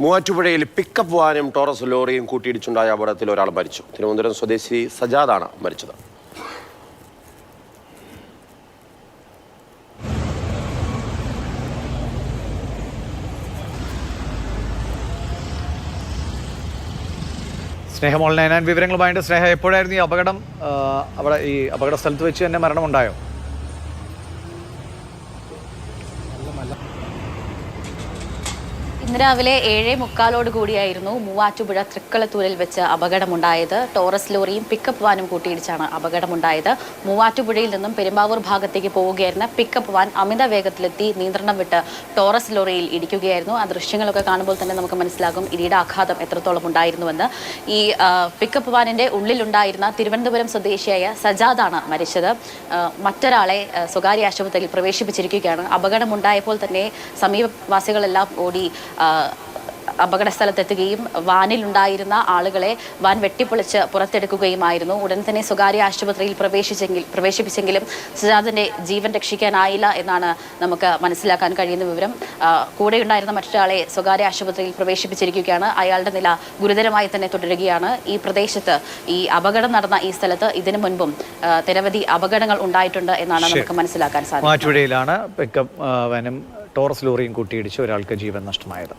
മൂവാറ്റുപുഴയിൽ pickup വാനും Taurus ലോറിയും കൂട്ടിയിടിച്ചുണ്ടായ അപകടത്തിൽ ഒരാൾ മരിച്ചു. തിരുവനന്തപുരം സ്വദേശി സജാദാണ് മരിച്ചത്. സ്നേഹം ഓൺലൈൻ വിവരങ്ങളുമായിട്ട് സ്നേഹ, എപ്പോഴായിരുന്നു ഈ അപകടം? അവിടെ ഈ അപകട സ്ഥലത്ത് വെച്ച് തന്നെ മരണമുണ്ടായോ? ഇന്ന് രാവിലെ 7:45 കൂടിയായിരുന്നു മൂവാറ്റുപുഴ തൃക്കളത്തൂരിൽ വെച്ച് അപകടമുണ്ടായത്. ടോറസ് ലോറിയും പിക്കപ്പ് വാനും കൂട്ടിയിടിച്ചാണ് അപകടമുണ്ടായത്. മൂവാറ്റുപുഴയിൽ നിന്നും പെരുമ്പാവൂർ ഭാഗത്തേക്ക് പോവുകയായിരുന്ന പിക്കപ്പ് വാൻ അമിത വേഗത്തിലെത്തി നിയന്ത്രണം വിട്ട് ടോറസ് ലോറിയിൽ ഇടിക്കുകയായിരുന്നു. ആ ദൃശ്യങ്ങളൊക്കെ കാണുമ്പോൾ തന്നെ നമുക്ക് മനസ്സിലാകും ഇടിയുടെ ആഘാതം എത്രത്തോളം ഉണ്ടായിരുന്നുവെന്ന്. ഈ പിക്കപ്പ് വാനിന്റെ ഉള്ളിലുണ്ടായിരുന്ന തിരുവനന്തപുരം സ്വദേശിയായ സജാദാണ് മരിച്ചത്. മറ്റൊരാളെ സ്വകാര്യ ആശുപത്രിയിൽ പ്രവേശിപ്പിച്ചിരിക്കുകയാണ്. അപകടമുണ്ടായപ്പോൾ തന്നെ സമീപവാസികളെല്ലാം ഓടി അപകട സ്ഥലത്തെത്തുകയും വാനിലുണ്ടായിരുന്ന ആളുകളെ വാൻ വെട്ടിപ്പൊളിച്ച് പുറത്തെടുക്കുകയുമായിരുന്നു. ഉടൻ തന്നെ സ്വകാര്യ ആശുപത്രിയിൽ പ്രവേശിപ്പിച്ചെങ്കിലും സജാദിന്റെ ജീവൻ രക്ഷിക്കാനായില്ല എന്നാണ് നമുക്ക് മനസ്സിലാക്കാൻ കഴിയുന്ന വിവരം. കൂടെയുണ്ടായിരുന്ന മറ്റൊരാളെ സ്വകാര്യ ആശുപത്രിയിൽ പ്രവേശിപ്പിച്ചിരിക്കുകയാണ്. അയാളുടെ നില ഗുരുതരമായി തന്നെ തുടരുകയാണ്. ഈ പ്രദേശത്ത് ഈ അപകടം നടന്ന ഈ സ്ഥലത്ത് ഇതിനു മുൻപും നിരവധി അപകടങ്ങൾ ഉണ്ടായിട്ടുണ്ട് എന്നാണ് നമുക്ക് മനസ്സിലാക്കാൻ സാധിക്കുന്നത്. മൂവാറ്റുപുഴയിലാണ് പിക്കപ്പ് വാനും ടോറസ് ലോറിയും കൂട്ടിയിടിച്ച് ഒരാൾക്ക് ജീവൻ നഷ്ടമായത്.